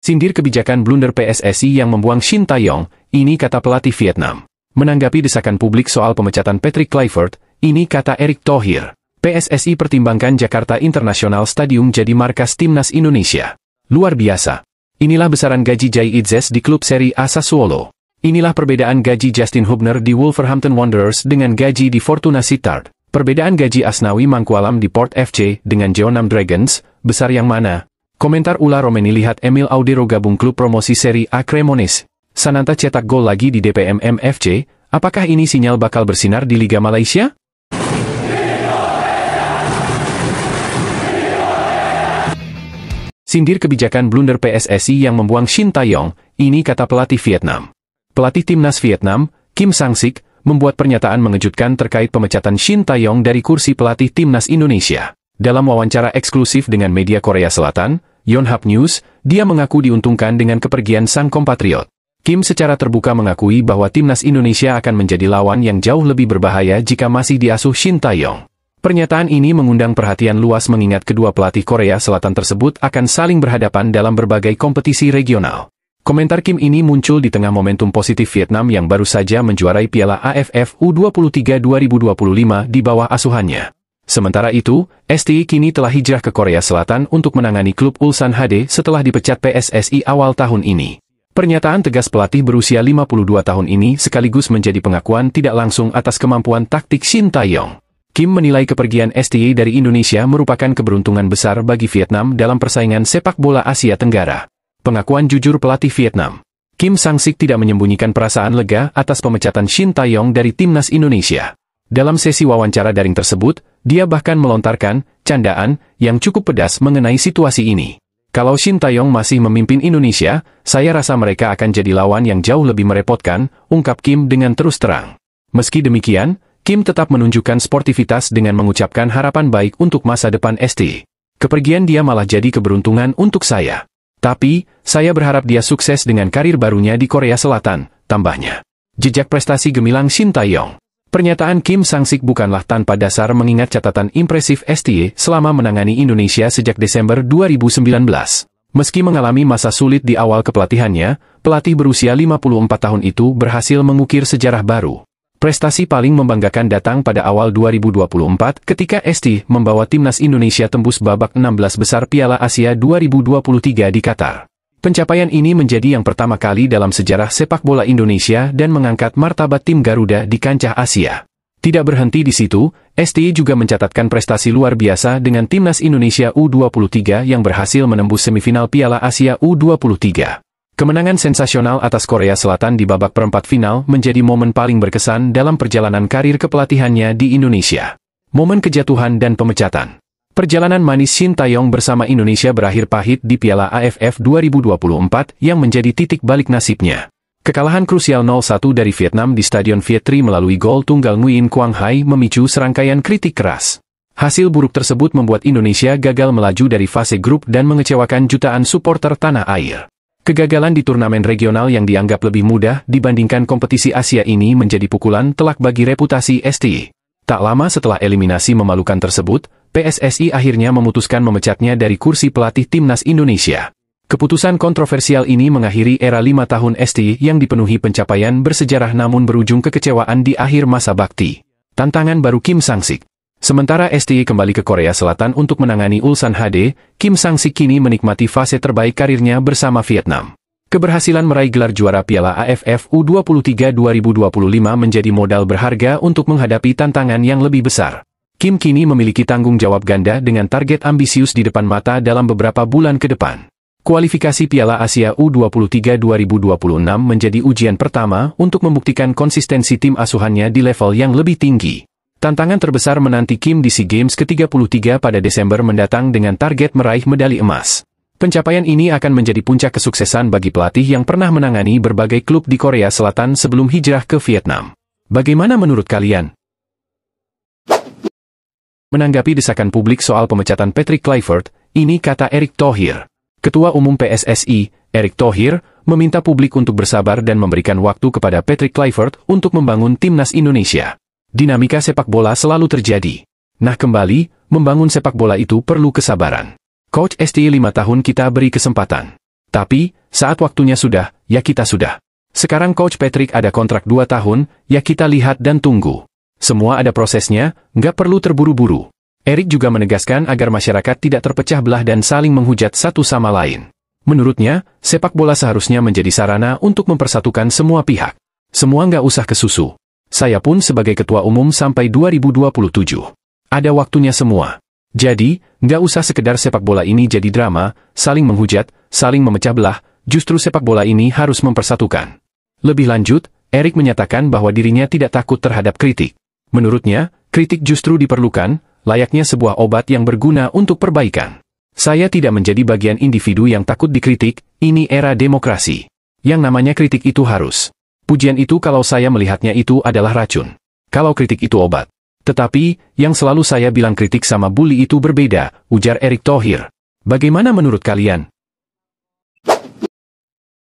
Sindir kebijakan blunder PSSI yang membuang Shin Tae-yong, ini kata pelatih Vietnam. Menanggapi desakan publik soal pemecatan Patrick Kluivert, ini kata Erick Thohir. PSSI pertimbangkan Jakarta International Stadium jadi markas timnas Indonesia. Luar biasa. Inilah besaran gaji Jai Itzes di klub Serie A Sassuolo. Inilah perbedaan gaji Justin Hubner di Wolverhampton Wanderers dengan gaji di Fortuna Sittard. Perbedaan gaji Asnawi Mangkualam di Port FC dengan Jeonnam Dragons, besar yang mana? Komentar Ula Romeni lihat Emil Audero gabung klub promosi Serie A Cremonese. Sananta cetak gol lagi di DPMM FC, apakah ini sinyal bakal bersinar di Liga Malaysia? Sindir kebijakan blunder PSSI yang membuang Shin Tae-yong, ini kata pelatih Vietnam. Pelatih timnas Vietnam, Kim Sang-sik, membuat pernyataan mengejutkan terkait pemecatan Shin Tae-yong dari kursi pelatih timnas Indonesia. Dalam wawancara eksklusif dengan media Korea Selatan, Yonhap News, dia mengaku diuntungkan dengan kepergian sang kompatriot. Kim secara terbuka mengakui bahwa timnas Indonesia akan menjadi lawan yang jauh lebih berbahaya jika masih diasuh Shin Tae-yong. Pernyataan ini mengundang perhatian luas mengingat kedua pelatih Korea Selatan tersebut akan saling berhadapan dalam berbagai kompetisi regional. Komentar Kim ini muncul di tengah momentum positif Vietnam yang baru saja menjuarai Piala AFF U23 2025 di bawah asuhannya. Sementara itu, STI kini telah hijrah ke Korea Selatan untuk menangani klub Ulsan HD setelah dipecat PSSI awal tahun ini. Pernyataan tegas pelatih berusia 52 tahun ini sekaligus menjadi pengakuan tidak langsung atas kemampuan taktik Shin Tae-yong. Kim menilai kepergian STI dari Indonesia merupakan keberuntungan besar bagi Vietnam dalam persaingan sepak bola Asia Tenggara. Pengakuan jujur pelatih Vietnam. Kim Sang-sik tidak menyembunyikan perasaan lega atas pemecatan Shin Tae-yong dari timnas Indonesia. Dalam sesi wawancara daring tersebut, dia bahkan melontarkan candaan yang cukup pedas mengenai situasi ini. Kalau Shin Tae-yong masih memimpin Indonesia, saya rasa mereka akan jadi lawan yang jauh lebih merepotkan, ungkap Kim dengan terus terang. Meski demikian, Kim tetap menunjukkan sportivitas dengan mengucapkan harapan baik untuk masa depan ST. Kepergian dia malah jadi keberuntungan untuk saya. Tapi, saya berharap dia sukses dengan karir barunya di Korea Selatan, tambahnya. Jejak prestasi gemilang Shin Tae-yong. Pernyataan Kim Sang-sik bukanlah tanpa dasar mengingat catatan impresif STY selama menangani Indonesia sejak Desember 2019. Meski mengalami masa sulit di awal kepelatihannya, pelatih berusia 54 tahun itu berhasil mengukir sejarah baru. Prestasi paling membanggakan datang pada awal 2024 ketika STY membawa timnas Indonesia tembus babak 16 besar Piala Asia 2023 di Qatar. Pencapaian ini menjadi yang pertama kali dalam sejarah sepak bola Indonesia dan mengangkat martabat tim Garuda di kancah Asia. Tidak berhenti di situ, STY juga mencatatkan prestasi luar biasa dengan timnas Indonesia U23 yang berhasil menembus semifinal Piala Asia U23. Kemenangan sensasional atas Korea Selatan di babak perempat final menjadi momen paling berkesan dalam perjalanan karir kepelatihannya di Indonesia. Momen kejatuhan dan pemecatan. Perjalanan manis Shin Tae-yong bersama Indonesia berakhir pahit di Piala AFF 2024 yang menjadi titik balik nasibnya. Kekalahan krusial 0-1 dari Vietnam di Stadion Viet Tri melalui gol tunggal Nguyen Quang Hai memicu serangkaian kritik keras. Hasil buruk tersebut membuat Indonesia gagal melaju dari fase grup dan mengecewakan jutaan supporter tanah air. Kegagalan di turnamen regional yang dianggap lebih mudah dibandingkan kompetisi Asia ini menjadi pukulan telak bagi reputasi STY. Tak lama setelah eliminasi memalukan tersebut, PSSI akhirnya memutuskan memecatnya dari kursi pelatih timnas Indonesia. Keputusan kontroversial ini mengakhiri era 5 tahun STY yang dipenuhi pencapaian bersejarah namun berujung kekecewaan di akhir masa bakti. Tantangan baru Kim Sang-sik. Sementara STY kembali ke Korea Selatan untuk menangani Ulsan HD, Kim Sang-sik kini menikmati fase terbaik karirnya bersama Vietnam. Keberhasilan meraih gelar juara Piala AFF U23 2025 menjadi modal berharga untuk menghadapi tantangan yang lebih besar. Kim kini memiliki tanggung jawab ganda dengan target ambisius di depan mata dalam beberapa bulan ke depan. Kualifikasi Piala Asia U23 2026 menjadi ujian pertama untuk membuktikan konsistensi tim asuhannya di level yang lebih tinggi. Tantangan terbesar menanti Kim di SEA Games ke-33 pada Desember mendatang dengan target meraih medali emas. Pencapaian ini akan menjadi puncak kesuksesan bagi pelatih yang pernah menangani berbagai klub di Korea Selatan sebelum hijrah ke Vietnam. Bagaimana menurut kalian? Menanggapi desakan publik soal pemecatan Patrick Kluivert, ini kata Erick Thohir. Ketua Umum PSSI, Erick Thohir, meminta publik untuk bersabar dan memberikan waktu kepada Patrick Kluivert untuk membangun timnas Indonesia. Dinamika sepak bola selalu terjadi. Nah kembali, membangun sepak bola itu perlu kesabaran. Coach STY 5 tahun kita beri kesempatan. Tapi, saat waktunya sudah, ya kita sudah. Sekarang Coach Patrick ada kontrak 2 tahun, ya kita lihat dan tunggu. Semua ada prosesnya, nggak perlu terburu-buru. Erik juga menegaskan agar masyarakat tidak terpecah belah dan saling menghujat satu sama lain. Menurutnya, sepak bola seharusnya menjadi sarana untuk mempersatukan semua pihak. Semua nggak usah kesusu. Saya pun sebagai ketua umum sampai 2027. Ada waktunya semua. Jadi, nggak usah sekedar sepak bola ini jadi drama, saling menghujat, saling memecah belah, justru sepak bola ini harus mempersatukan. Lebih lanjut, Erik menyatakan bahwa dirinya tidak takut terhadap kritik. Menurutnya, kritik justru diperlukan, layaknya sebuah obat yang berguna untuk perbaikan. Saya tidak menjadi bagian individu yang takut dikritik, ini era demokrasi. Yang namanya kritik itu harus. Pujian itu kalau saya melihatnya itu adalah racun. Kalau kritik itu obat. Tetapi, yang selalu saya bilang kritik sama bully itu berbeda, ujar Erick Thohir. Bagaimana menurut kalian?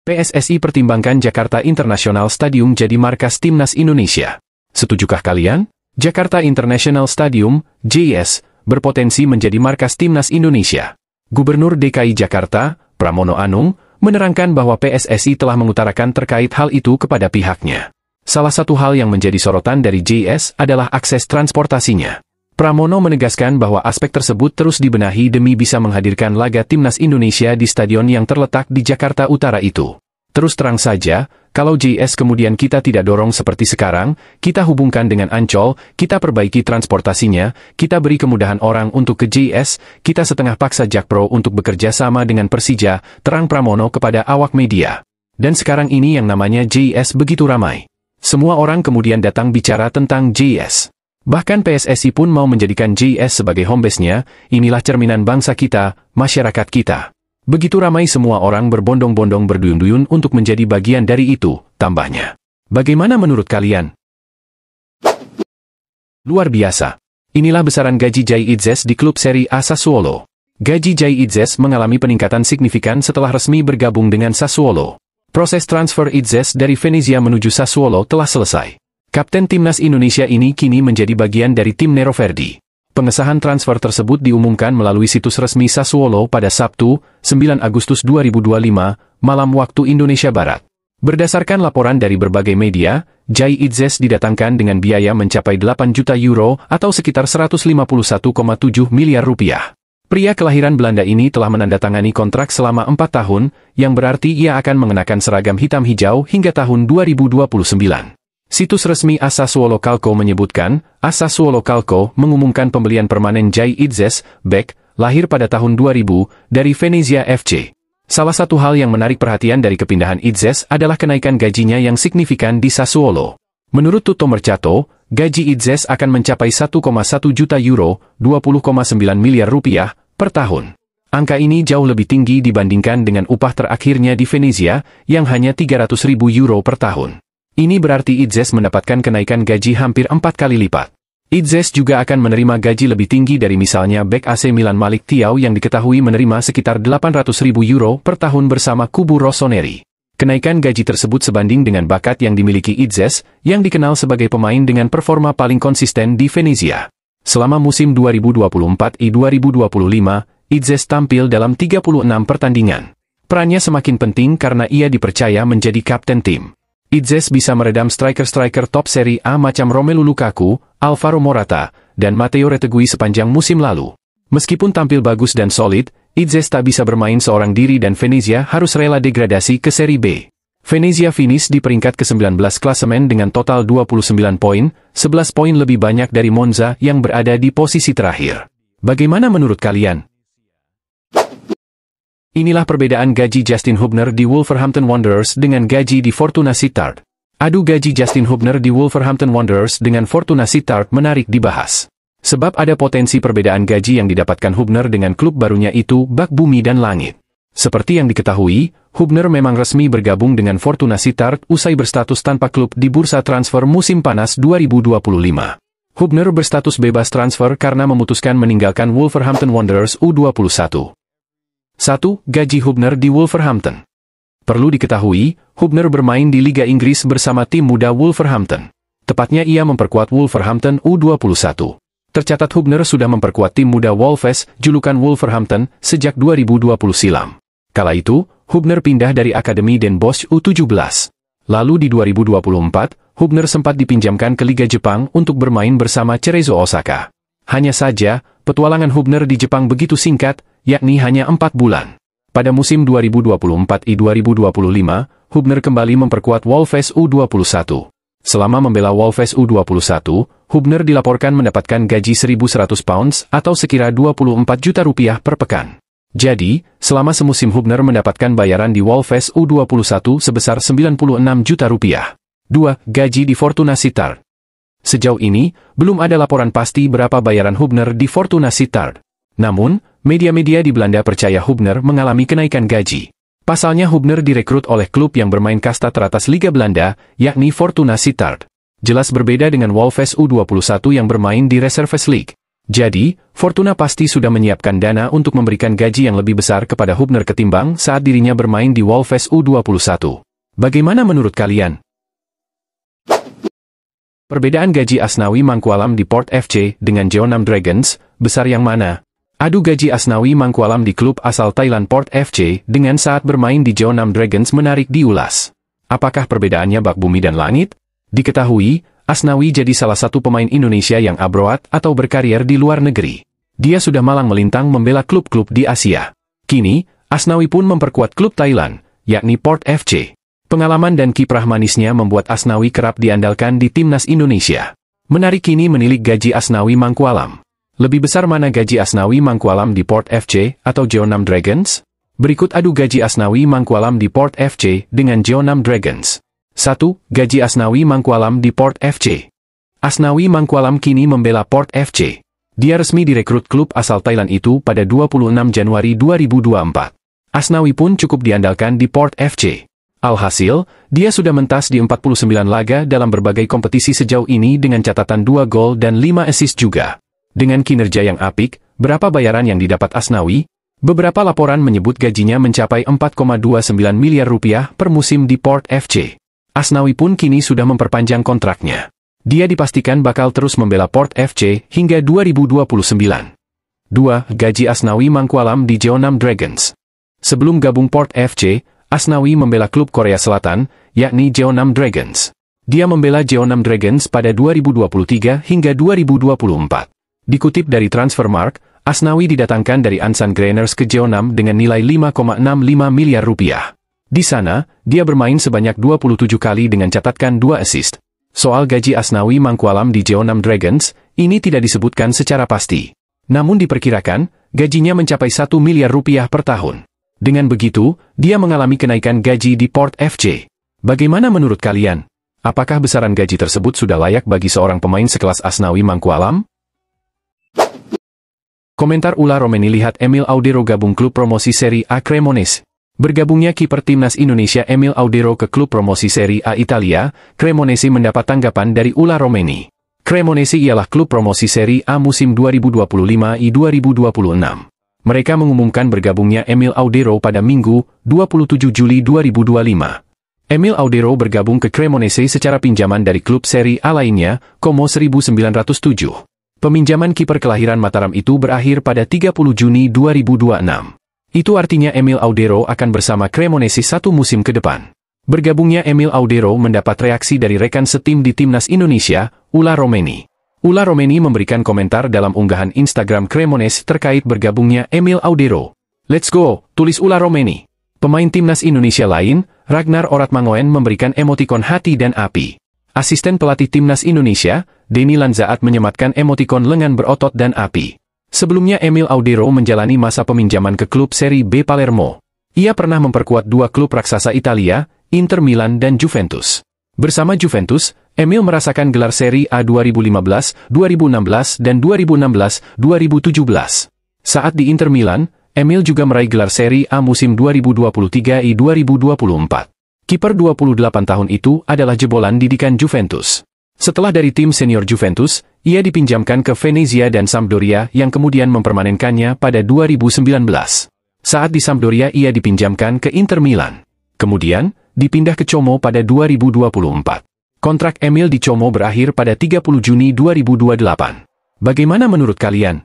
PSSI pertimbangkan Jakarta International Stadium jadi markas Timnas Indonesia. Setujukah kalian? Jakarta International Stadium, JIS, berpotensi menjadi markas Timnas Indonesia. Gubernur DKI Jakarta, Pramono Anung, menerangkan bahwa PSSI telah mengutarakan terkait hal itu kepada pihaknya. Salah satu hal yang menjadi sorotan dari JIS adalah akses transportasinya. Pramono menegaskan bahwa aspek tersebut terus dibenahi demi bisa menghadirkan laga Timnas Indonesia di stadion yang terletak di Jakarta Utara itu. Terus terang saja, kalau JIS kemudian kita tidak dorong seperti sekarang, kita hubungkan dengan Ancol, kita perbaiki transportasinya, kita beri kemudahan orang untuk ke JIS, kita setengah paksa Jakpro untuk bekerja sama dengan Persija, terang Pramono kepada awak media. Dan sekarang ini yang namanya JIS begitu ramai. Semua orang kemudian datang bicara tentang JIS. Bahkan PSSI pun mau menjadikan JIS sebagai home base-nya, inilah cerminan bangsa kita, masyarakat kita. Begitu ramai semua orang berbondong-bondong berduyun-duyun untuk menjadi bagian dari itu, tambahnya. Bagaimana menurut kalian? Luar biasa. Inilah besaran gaji Jai Idzes di klub Serie A Sassuolo. Gaji Jai Idzes mengalami peningkatan signifikan setelah resmi bergabung dengan Sassuolo. Proses transfer Idzes dari Venezia menuju Sassuolo telah selesai. Kapten Timnas Indonesia ini kini menjadi bagian dari tim Neroverdi. Pengesahan transfer tersebut diumumkan melalui situs resmi Sassuolo pada Sabtu, 9 Agustus 2025, malam waktu Indonesia Barat. Berdasarkan laporan dari berbagai media, Jai Idzes didatangkan dengan biaya mencapai 8 juta euro atau sekitar 151,7 miliar rupiah. Pria kelahiran Belanda ini telah menandatangani kontrak selama 4 tahun, yang berarti ia akan mengenakan seragam hitam hijau hingga tahun 2029. Situs resmi AS Sassuolo Calcio menyebutkan, AS Sassuolo Calcio mengumumkan pembelian permanen Jai Idzes, bek, lahir pada tahun 2000, dari Venezia FC. Salah satu hal yang menarik perhatian dari kepindahan Idzes adalah kenaikan gajinya yang signifikan di Sassuolo. Menurut Tutto Mercato, gaji Idzes akan mencapai 1,1 juta euro, 20,9 miliar rupiah, per tahun. Angka ini jauh lebih tinggi dibandingkan dengan upah terakhirnya di Venezia, yang hanya 300.000 euro per tahun. Ini berarti Idzes mendapatkan kenaikan gaji hampir 4 kali lipat. Idzes juga akan menerima gaji lebih tinggi dari misalnya bek AC Milan Malik Thiaw yang diketahui menerima sekitar 800.000 euro per tahun bersama kubu Rossoneri. Kenaikan gaji tersebut sebanding dengan bakat yang dimiliki Idzes, yang dikenal sebagai pemain dengan performa paling konsisten di Venezia. Selama musim 2024-2025, Idzes tampil dalam 36 pertandingan. Perannya semakin penting karena ia dipercaya menjadi kapten tim. Idzes bisa meredam striker-striker top Serie A macam Romelu Lukaku, Alvaro Morata, dan Matteo Retegui sepanjang musim lalu. Meskipun tampil bagus dan solid, Idzes tak bisa bermain seorang diri dan Venezia harus rela degradasi ke Serie B. Venezia finish di peringkat ke-19 klasemen dengan total 29 poin, 11 poin lebih banyak dari Monza yang berada di posisi terakhir. Bagaimana menurut kalian? Inilah perbedaan gaji Justin Hubner di Wolverhampton Wanderers dengan gaji di Fortuna Sittard. Adu gaji Justin Hubner di Wolverhampton Wanderers dengan Fortuna Sittard menarik dibahas. Sebab ada potensi perbedaan gaji yang didapatkan Hubner dengan klub barunya itu bak bumi dan langit. Seperti yang diketahui, Hubner memang resmi bergabung dengan Fortuna Sittard usai berstatus tanpa klub di bursa transfer musim panas 2025. Hubner berstatus bebas transfer karena memutuskan meninggalkan Wolverhampton Wanderers U21. 1. Gaji Hubner di Wolverhampton. Perlu diketahui, Hubner bermain di Liga Inggris bersama tim muda Wolverhampton. Tepatnya ia memperkuat Wolverhampton U21. Tercatat Hubner sudah memperkuat tim muda Wolves, julukan Wolverhampton, sejak 2020 silam. Kala itu, Hubner pindah dari Akademi Den Bosch U17. Lalu di 2024, Hubner sempat dipinjamkan ke Liga Jepang untuk bermain bersama Cerezo Osaka. Hanya saja, petualangan Hubner di Jepang begitu singkat, yakni hanya 4 bulan. Pada musim 2024-2025, Hubner kembali memperkuat Wolves U21. Selama membela Wolves U21, Hubner dilaporkan mendapatkan gaji 1.100 pounds atau sekira 24 juta rupiah per pekan. Jadi, selama semusim Hubner mendapatkan bayaran di Wolves U21 sebesar 96 juta rupiah. 2. Gaji di Fortuna Sittard. Sejauh ini, belum ada laporan pasti berapa bayaran Hubner di Fortuna Sittard. Namun, media-media di Belanda percaya Hubner mengalami kenaikan gaji. Pasalnya Hubner direkrut oleh klub yang bermain kasta teratas Liga Belanda, yakni Fortuna Sittard. Jelas berbeda dengan Wolves U21 yang bermain di Reserves League. Jadi, Fortuna pasti sudah menyiapkan dana untuk memberikan gaji yang lebih besar kepada Hubner ketimbang saat dirinya bermain di Wolves U21. Bagaimana menurut kalian? Perbedaan gaji Asnawi Mangkualam di Port FC dengan Jeonnam Dragons, besar yang mana? Adu gaji Asnawi Mangkualam di klub asal Thailand Port FC dengan saat bermain di Jeonnam Dragons menarik diulas. Apakah perbedaannya bak bumi dan langit? Diketahui, Asnawi jadi salah satu pemain Indonesia yang abroad atau berkarier di luar negeri. Dia sudah malang melintang membela klub-klub di Asia. Kini, Asnawi pun memperkuat klub Thailand, yakni Port FC. Pengalaman dan kiprah manisnya membuat Asnawi kerap diandalkan di timnas Indonesia. Menarik kini menilik gaji Asnawi Mangkualam. Lebih besar mana gaji Asnawi Mangkualam di Port FC atau Jeonnam Dragons? Berikut adu gaji Asnawi Mangkualam di Port FC dengan Jeonnam Dragons. 1. Gaji Asnawi Mangkualam di Port FC. Asnawi Mangkualam kini membela Port FC. Dia resmi direkrut klub asal Thailand itu pada 26 Januari 2024. Asnawi pun cukup diandalkan di Port FC. Alhasil, dia sudah mentas di 49 laga dalam berbagai kompetisi sejauh ini dengan catatan 2 gol dan 5 assist juga. Dengan kinerja yang apik, berapa bayaran yang didapat Asnawi? Beberapa laporan menyebut gajinya mencapai 4,29 miliar rupiah per musim di Port FC. Asnawi pun kini sudah memperpanjang kontraknya. Dia dipastikan bakal terus membela Port FC hingga 2029. 2. Gaji Asnawi Mangkualam di Jeonnam Dragons. Sebelum gabung Port FC, Asnawi membela klub Korea Selatan, yakni Jeonnam Dragons. Dia membela Jeonnam Dragons pada 2023 hingga 2024. Dikutip dari Transfermarkt, Asnawi didatangkan dari Ansan Grainers ke Jeonnam dengan nilai 5,65 miliar rupiah. Di sana, dia bermain sebanyak 27 kali dengan catatkan 2 assist. Soal gaji Asnawi Mangkualam di Jeonnam Dragons, ini tidak disebutkan secara pasti. Namun diperkirakan, gajinya mencapai 1 miliar rupiah per tahun. Dengan begitu, dia mengalami kenaikan gaji di Port FC. Bagaimana menurut kalian? Apakah besaran gaji tersebut sudah layak bagi seorang pemain sekelas Asnawi Mangkualam? Komentar Ula Romeni. Lihat Emil Audero gabung klub promosi Serie A Cremonese. Bergabungnya kiper timnas Indonesia Emil Audero ke klub promosi Serie A Italia, Cremonese mendapat tanggapan dari Ula Romeni. Cremonese ialah klub promosi Serie A musim 2025-2026. Mereka mengumumkan bergabungnya Emil Audero pada Minggu, 27 Juli 2025. Emil Audero bergabung ke Cremonese secara pinjaman dari klub Serie A lainnya, Como 1907. Peminjaman kiper kelahiran Mataram itu berakhir pada 30 Juni 2026. Itu artinya Emil Audero akan bersama Cremonese 1 musim ke depan. Bergabungnya Emil Audero mendapat reaksi dari rekan setim di timnas Indonesia, Ula Romeni. Ula Romeni memberikan komentar dalam unggahan Instagram Cremonese terkait bergabungnya Emil Audero. "Let's go," tulis Ula Romeni. Pemain timnas Indonesia lain, Ragnar Oratmangoen memberikan emotikon hati dan api. Asisten pelatih timnas Indonesia, Denny Lanzaat menyematkan emotikon lengan berotot dan api. Sebelumnya Emil Audero menjalani masa peminjaman ke klub Serie B Palermo. Ia pernah memperkuat 2 klub raksasa Italia, Inter Milan dan Juventus. Bersama Juventus, Emil merasakan gelar Serie A 2015, 2016 dan 2016-2017. Saat di Inter Milan, Emil juga meraih gelar Serie A musim 2023-2024. Kiper 28 tahun itu adalah jebolan didikan Juventus. Setelah dari tim senior Juventus, ia dipinjamkan ke Venezia dan Sampdoria yang kemudian mempermanenkannya pada 2019. Saat di Sampdoria ia dipinjamkan ke Inter Milan. Kemudian, dipindah ke Como pada 2024. Kontrak Emil di Como berakhir pada 30 Juni 2028. Bagaimana menurut kalian?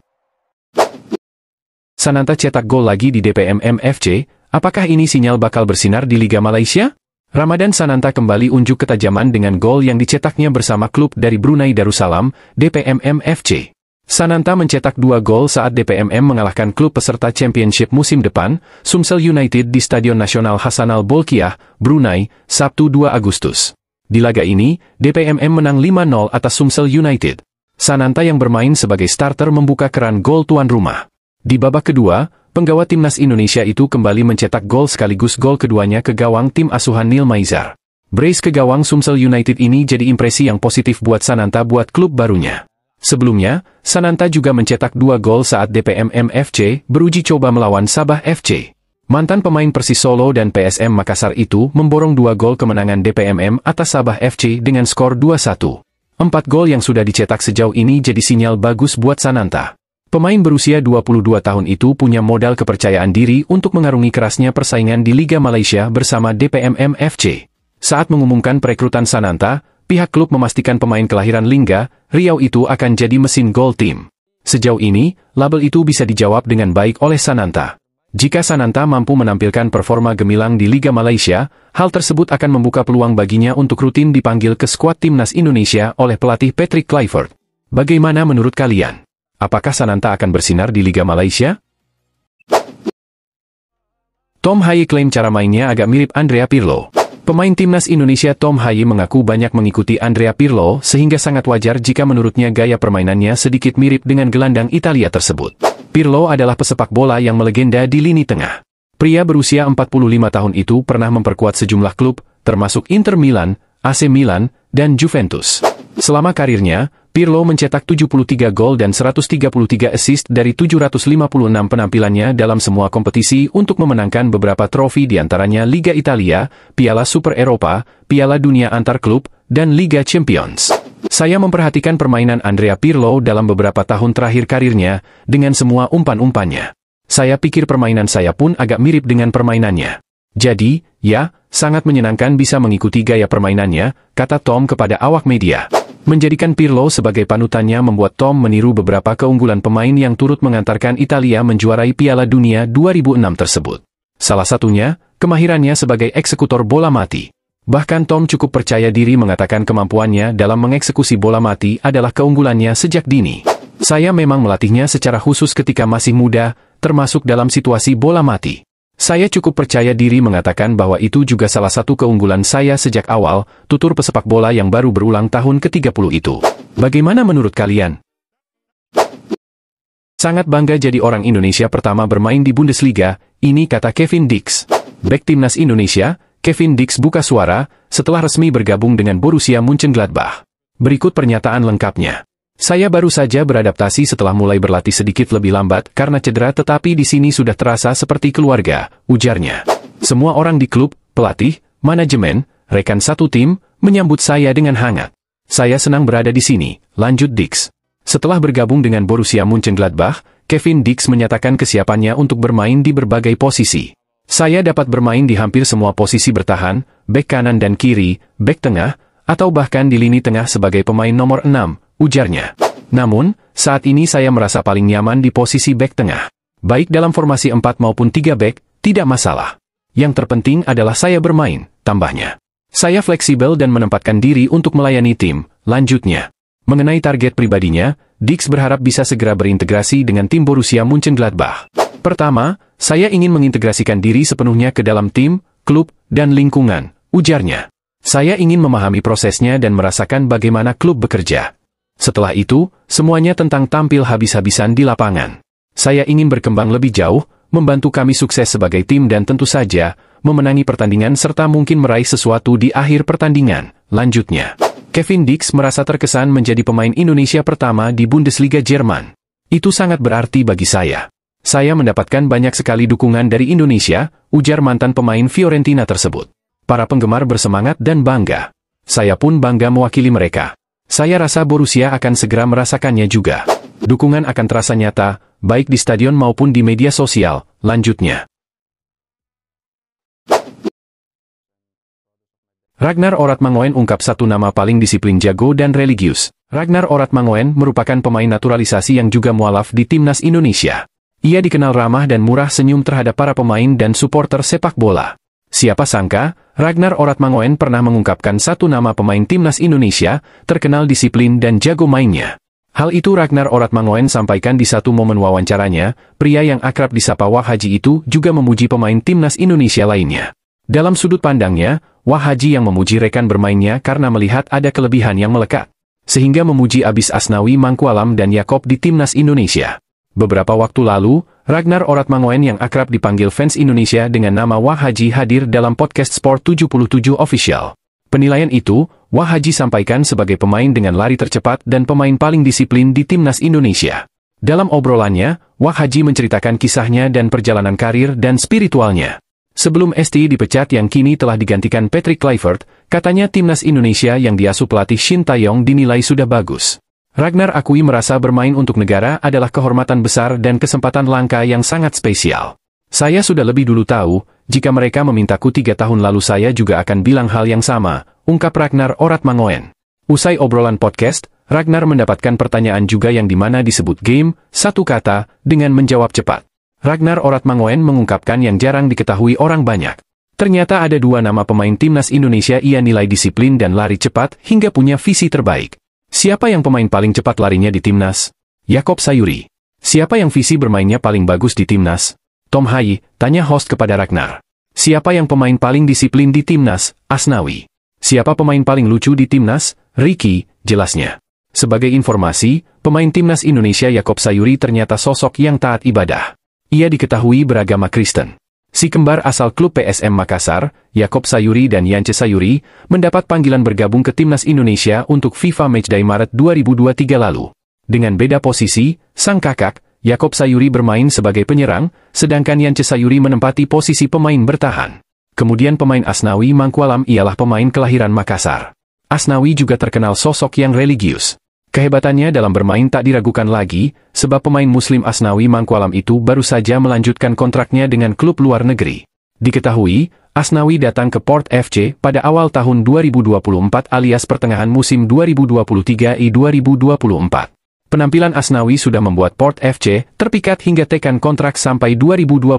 Sananta cetak gol lagi di DPMM FC, Apakah ini sinyal bakal bersinar di Liga Malaysia? Ramadan Sananta kembali unjuk ketajaman dengan gol yang dicetaknya bersama klub dari Brunei Darussalam, DPMM FC. Sananta mencetak 2 gol saat DPMM mengalahkan klub peserta Championship musim depan, Sumsel United di Stadion Nasional Hassanal Bolkiah, Brunei, Sabtu 2 Agustus. Di laga ini, DPMM menang 5-0 atas Sumsel United. Sananta yang bermain sebagai starter membuka keran gol tuan rumah. Di babak kedua, penggawa timnas Indonesia itu kembali mencetak gol sekaligus gol keduanya ke gawang tim asuhan Neil Maizar. Brace ke gawang Sumsel United ini jadi impresi yang positif buat Sananta buat klub barunya. Sebelumnya, Sananta juga mencetak 2 gol saat DPMM FC beruji coba melawan Sabah FC. Mantan pemain Persis Solo dan PSM Makassar itu memborong 2 gol kemenangan DPMM atas Sabah FC dengan skor 2-1. 4 gol yang sudah dicetak sejauh ini jadi sinyal bagus buat Sananta. Pemain berusia 22 tahun itu punya modal kepercayaan diri untuk mengarungi kerasnya persaingan di Liga Malaysia bersama DPMM FC. Saat mengumumkan perekrutan Sananta, pihak klub memastikan pemain kelahiran Lingga, Riau itu akan jadi mesin gol tim. Sejauh ini, label itu bisa dijawab dengan baik oleh Sananta. Jika Sananta mampu menampilkan performa gemilang di Liga Malaysia, hal tersebut akan membuka peluang baginya untuk rutin dipanggil ke skuad timnas Indonesia oleh pelatih Patrick Kluivert. Bagaimana menurut kalian? Apakah Sananta akan bersinar di Liga Malaysia? Tom Haye klaim cara mainnya agak mirip Andrea Pirlo. Pemain timnas Indonesia Tom Haye mengaku banyak mengikuti Andrea Pirlo sehingga sangat wajar jika menurutnya gaya permainannya sedikit mirip dengan gelandang Italia tersebut. Pirlo adalah pesepak bola yang melegenda di lini tengah. Pria berusia 45 tahun itu pernah memperkuat sejumlah klub, termasuk Inter Milan, AC Milan, dan Juventus. Selama karirnya, Pirlo mencetak 73 gol dan 133 assist dari 756 penampilannya dalam semua kompetisi untuk memenangkan beberapa trofi diantaranya Liga Italia, Piala Super Eropa, Piala Dunia Antar Klub, dan Liga Champions. Saya memperhatikan permainan Andrea Pirlo dalam beberapa tahun terakhir karirnya, dengan semua umpan-umpannya. Saya pikir permainan saya pun agak mirip dengan permainannya. Jadi, ya, sangat menyenangkan bisa mengikuti gaya permainannya, kata Tom kepada awak media. Menjadikan Pirlo sebagai panutannya membuat Tom meniru beberapa keunggulan pemain yang turut mengantarkan Italia menjuarai Piala Dunia 2006 tersebut. Salah satunya, kemahirannya sebagai eksekutor bola mati. Bahkan Tom cukup percaya diri mengatakan kemampuannya dalam mengeksekusi bola mati adalah keunggulannya sejak dini. Saya memang melatihnya secara khusus ketika masih muda, termasuk dalam situasi bola mati. Saya cukup percaya diri mengatakan bahwa itu juga salah satu keunggulan saya sejak awal, tutur pesepak bola yang baru berulang tahun ke-30 itu. Bagaimana menurut kalian? Sangat bangga jadi orang Indonesia pertama bermain di Bundesliga, ini kata Kevin Dix. Bek timnas Indonesia, Kevin Dix buka suara, setelah resmi bergabung dengan Borussia Mönchengladbach. Berikut pernyataan lengkapnya. Saya baru saja beradaptasi setelah mulai berlatih sedikit lebih lambat karena cedera tetapi di sini sudah terasa seperti keluarga, ujarnya. Semua orang di klub, pelatih, manajemen, rekan satu tim, menyambut saya dengan hangat. Saya senang berada di sini, lanjut Dix. Setelah bergabung dengan Borussia Mönchengladbach, Kevin Dix menyatakan kesiapannya untuk bermain di berbagai posisi. Saya dapat bermain di hampir semua posisi bertahan, bek kanan dan kiri, bek tengah, atau bahkan di lini tengah sebagai pemain nomor 6, ujarnya. Namun, saat ini saya merasa paling nyaman di posisi bek tengah. Baik dalam formasi 4 maupun 3 bek, tidak masalah. Yang terpenting adalah saya bermain, tambahnya. Saya fleksibel dan menempatkan diri untuk melayani tim, lanjutnya. Mengenai target pribadinya, Dix berharap bisa segera berintegrasi dengan tim Borussia Mönchengladbach. Pertama, saya ingin mengintegrasikan diri sepenuhnya ke dalam tim, klub, dan lingkungan, ujarnya. Saya ingin memahami prosesnya dan merasakan bagaimana klub bekerja. Setelah itu, semuanya tentang tampil habis-habisan di lapangan. Saya ingin berkembang lebih jauh, membantu kami sukses sebagai tim dan tentu saja, memenangi pertandingan serta mungkin meraih sesuatu di akhir pertandingan, lanjutnya. Kevin Dix merasa terkesan menjadi pemain Indonesia pertama di Bundesliga Jerman. Itu sangat berarti bagi saya. Saya mendapatkan banyak sekali dukungan dari Indonesia, ujar mantan pemain Fiorentina tersebut. Para penggemar bersemangat dan bangga. Saya pun bangga mewakili mereka. Saya rasa Borussia akan segera merasakannya juga. Dukungan akan terasa nyata, baik di stadion maupun di media sosial, lanjutnya. Ragnar Oratmangoen ungkap satu nama paling disiplin jago dan religius. Ragnar Oratmangoen merupakan pemain naturalisasi yang juga mualaf di timnas Indonesia. Ia dikenal ramah dan murah senyum terhadap para pemain dan supporter sepak bola. Siapa sangka, Ragnar Oratmangoen pernah mengungkapkan satu nama pemain timnas Indonesia, terkenal disiplin dan jago mainnya. Hal itu Ragnar Oratmangoen sampaikan di satu momen wawancaranya. Pria yang akrab disapa Wah Haji itu juga memuji pemain timnas Indonesia lainnya. Dalam sudut pandangnya, Wah Haji yang memuji rekan bermainnya karena melihat ada kelebihan yang melekat, sehingga memuji Abis Asnawi Mangkualam dan Yakob di timnas Indonesia. Beberapa waktu lalu, Ragnar Oratmangoen yang akrab dipanggil fans Indonesia dengan nama Wah Haji hadir dalam podcast Sport 77 Official. Penilaian itu, Wah Haji sampaikan sebagai pemain dengan lari tercepat dan pemain paling disiplin di timnas Indonesia. Dalam obrolannya, Wah Haji menceritakan kisahnya dan perjalanan karir dan spiritualnya. Sebelum ST dipecat yang kini telah digantikan Patrick Kluivert, katanya timnas Indonesia yang diasuh pelatih Shin Tae-yong dinilai sudah bagus. Ragnar akui merasa bermain untuk negara adalah kehormatan besar dan kesempatan langka yang sangat spesial. Saya sudah lebih dulu tahu, jika mereka memintaku 3 tahun lalu saya juga akan bilang hal yang sama, ungkap Ragnar Oratmangoen. Usai obrolan podcast, Ragnar mendapatkan pertanyaan juga yang dimana disebut game, satu kata, dengan menjawab cepat. Ragnar Oratmangoen mengungkapkan yang jarang diketahui orang banyak. Ternyata ada 2 nama pemain timnas Indonesia ia nilai disiplin dan lari cepat hingga punya visi terbaik. Siapa yang pemain paling cepat larinya di timnas? Yakob Sayuri. Siapa yang visi bermainnya paling bagus di timnas? Tom Hai, tanya host kepada Ragnar. Siapa yang pemain paling disiplin di timnas? Asnawi. Siapa pemain paling lucu di timnas? Ricky, jelasnya. Sebagai informasi, pemain timnas Indonesia Yakob Sayuri ternyata sosok yang taat ibadah. Ia diketahui beragama Kristen. Si kembar asal klub PSM Makassar, Yakob Sayuri dan Yance Sayuri, mendapat panggilan bergabung ke timnas Indonesia untuk FIFA Matchday Maret 2023 lalu. Dengan beda posisi, sang kakak, Yakob Sayuri bermain sebagai penyerang, sedangkan Yance Sayuri menempati posisi pemain bertahan. Kemudian pemain Asnawi Mangkualam ialah pemain kelahiran Makassar. Asnawi juga terkenal sosok yang religius. Kehebatannya dalam bermain tak diragukan lagi, sebab pemain Muslim Asnawi Mangkualam itu baru saja melanjutkan kontraknya dengan klub luar negeri. Diketahui, Asnawi datang ke Port FC pada awal tahun 2024 alias pertengahan musim 2023-2024. Penampilan Asnawi sudah membuat Port FC terpikat hingga tekan kontrak sampai 2029.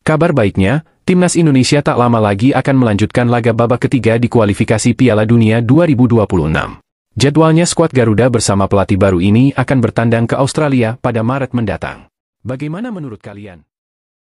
Kabar baiknya, timnas Indonesia tak lama lagi akan melanjutkan laga babak ketiga di kualifikasi Piala Dunia 2026. Jadwalnya skuad Garuda bersama pelatih baru ini akan bertandang ke Australia pada Maret mendatang. Bagaimana menurut kalian?